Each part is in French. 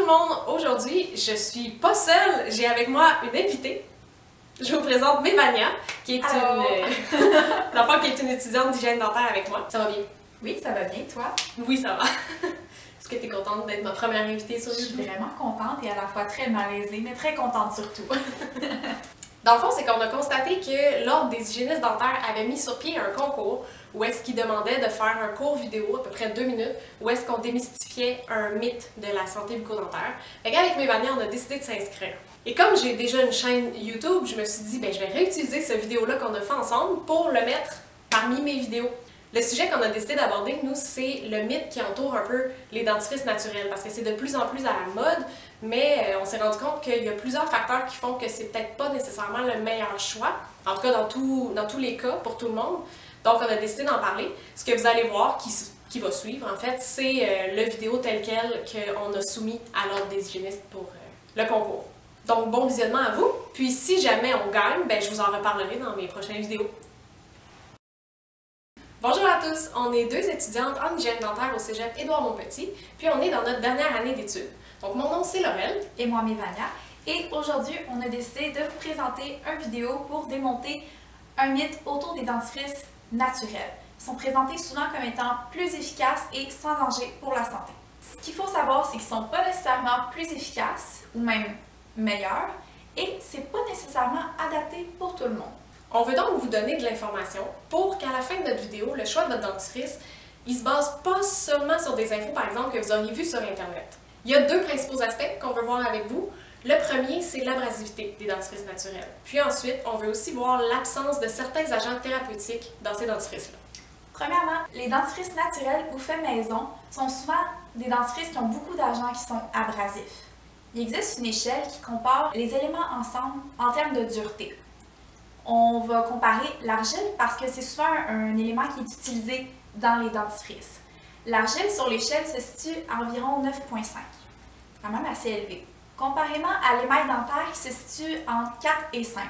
le monde! Aujourd'hui, je suis pas seule, j'ai avec moi une invitée. Je vous présente Mévania, qui est qui est une étudiante d'hygiène dentaire avec moi. Ça va bien? Oui, ça va bien, toi? Oui, ça va. Est-ce que tu es contente d'être ma première invitée sur YouTube? Je suis vraiment contente et à la fois très malaisée, mais très contente surtout. Dans le fond, c'est qu'on a constaté que l'Ordre des hygiénistes dentaires avait mis sur pied un concours où est-ce qu'il demandait de faire un court vidéo, à peu près 2 minutes, où est-ce qu'on démystifiait un mythe de la santé bucco-dentaire. Fait qu'avec Mévania, on a décidé de s'inscrire. Et comme j'ai déjà une chaîne YouTube, je me suis dit, je vais réutiliser ce vidéo-là qu'on a fait ensemble pour le mettre parmi mes vidéos. Le sujet qu'on a décidé d'aborder, nous, c'est le mythe qui entoure un peu les dentifrices naturels, parce que c'est de plus en plus à la mode, mais on s'est rendu compte qu'il y a plusieurs facteurs qui font que c'est peut-être pas nécessairement le meilleur choix, en tout cas dans tous les cas, pour tout le monde. Donc on a décidé d'en parler. Ce que vous allez voir, qui va suivre en fait, c'est le vidéo tel quel qu'on a soumis à l'Ordre des hygiénistes pour le concours. Donc bon visionnement à vous, puis si jamais on gagne, je vous en reparlerai dans mes prochaines vidéos. Bonjour à tous, on est deux étudiantes en hygiène dentaire au cégep Édouard-Montpetit, puis on est dans notre dernière année d'études. Donc mon nom c'est Laurel. Et moi Mévania. Et aujourd'hui, on a décidé de vous présenter une vidéo pour démonter un mythe autour des dentifrices naturels. Ils sont présentés souvent comme étant plus efficaces et sans danger pour la santé. Ce qu'il faut savoir, c'est qu'ils ne sont pas nécessairement plus efficaces ou même meilleurs et c'est pas nécessairement adapté pour tout le monde. On veut donc vous donner de l'information pour qu'à la fin de notre vidéo, le choix de votre dentifrice, il se base pas seulement sur des infos, par exemple, que vous auriez vues sur Internet. Il y a deux principaux aspects qu'on veut voir avec vous. Le premier, c'est l'abrasivité des dentifrices naturels. Puis ensuite, on veut aussi voir l'absence de certains agents thérapeutiques dans ces dentifrices-là. Premièrement, les dentifrices naturels ou faits maison sont souvent des dentifrices qui ont beaucoup d'agents qui sont abrasifs. Il existe une échelle qui compare les éléments ensemble en termes de dureté. On va comparer l'argile parce que c'est souvent un élément qui est utilisé dans les dentifrices. L'argile sur l'échelle se situe à environ 9,5, quand même assez élevé, comparément à l'émail dentaire qui se situe entre 4 et 5.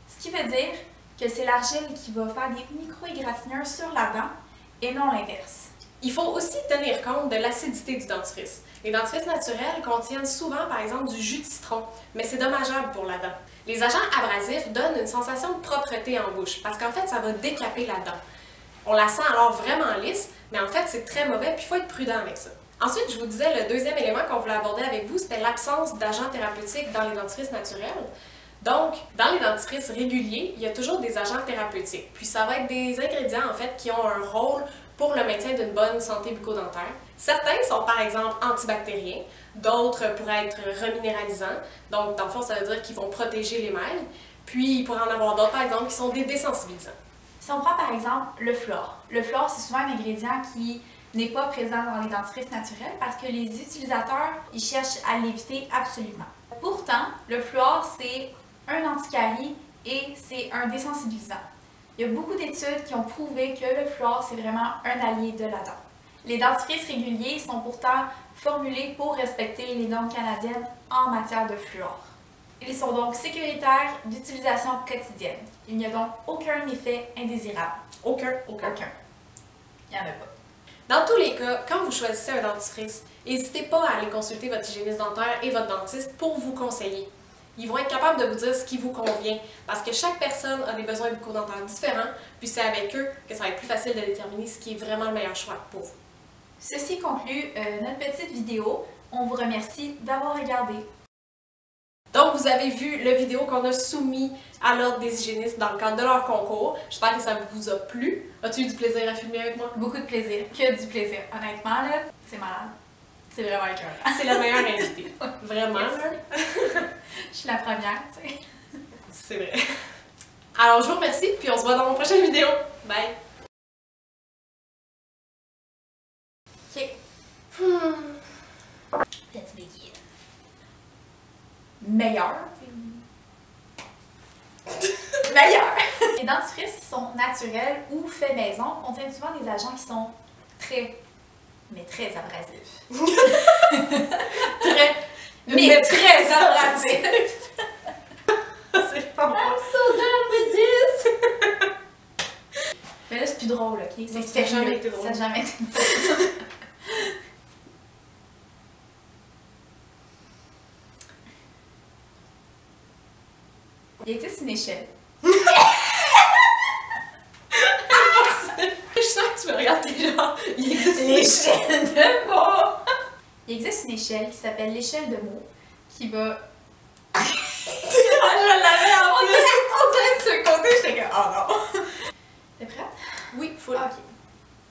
Ce qui veut dire que c'est l'argile qui va faire des micro-égratignures sur la dent et non l'inverse. Il faut aussi tenir compte de l'acidité du dentifrice. Les dentifrices naturels contiennent souvent, par exemple, du jus de citron, mais c'est dommageable pour la dent. Les agents abrasifs donnent une sensation de propreté en bouche, parce qu'en fait, ça va décaper la dent. On la sent alors vraiment lisse, mais en fait, c'est très mauvais, puis il faut être prudent avec ça. Ensuite, je vous disais, le deuxième élément qu'on voulait aborder avec vous, c'était l'absence d'agents thérapeutiques dans les dentifrices naturels. Donc, dans les dentifrices réguliers, il y a toujours des agents thérapeutiques. Puis ça va être des ingrédients, en fait, qui ont un rôle pour le maintien d'une bonne santé bucco-dentaire. Certains sont par exemple antibactériens, d'autres pourraient être reminéralisants, donc dans le fond ça veut dire qu'ils vont protéger l'émail, puis il pourrait en avoir d'autres par exemple qui sont des désensibilisants. Si on prend par exemple le fluor c'est souvent un ingrédient qui n'est pas présent dans les dentifrices naturels parce que les utilisateurs ils cherchent à l'éviter absolument. Pourtant, le fluor c'est un anticarie et c'est un désensibilisant. Il y a beaucoup d'études qui ont prouvé que le fluor, c'est vraiment un allié de la dent. Les dentifrices réguliers sont pourtant formulés pour respecter les normes canadiennes en matière de fluor. Ils sont donc sécuritaires d'utilisation quotidienne. Il n'y a donc aucun effet indésirable. Aucun. Il n'y en a pas. Dans tous les cas, quand vous choisissez un dentifrice, n'hésitez pas à aller consulter votre hygiéniste dentaire et votre dentiste pour vous conseiller. Ils vont être capables de vous dire ce qui vous convient, parce que chaque personne a des besoins bucco-dentaires différents, puis c'est avec eux que ça va être plus facile de déterminer ce qui est vraiment le meilleur choix pour vous. Ceci conclut notre petite vidéo. On vous remercie d'avoir regardé. Donc, vous avez vu le vidéo qu'on a soumis à l'Ordre des hygiénistes dans le cadre de leur concours. J'espère que ça vous a plu. As-tu eu du plaisir à filmer avec moi? Beaucoup de plaisir. Que du plaisir. Honnêtement, là, c'est malade. C'est vraiment écœurant. C'est la meilleure invitée. Vraiment, là. Je suis la première, tu sais. C'est vrai. Alors, je vous remercie, puis on se voit dans mon prochaine vidéo. Bye! OK. Let's begin. Meilleur. Meilleur! Les dentifrices qui sont naturels ou faits maison contiennent souvent des agents qui sont très abrasifs. très abrasifs! C'est pas bon. So done with this! Mais là, c'est plus drôle, ok? Ça n'a jamais été drôle. Ça n'a jamais été drôle. Il existe une échelle. Je sens que tu me regardes déjà. Il existe L'échelle de mots! Il existe une échelle qui s'appelle l'échelle de mots qui va. Je l'avais en plus. On dirait de ce côté, j'étais comme oh non! T'es prête? Oui, full. Ok.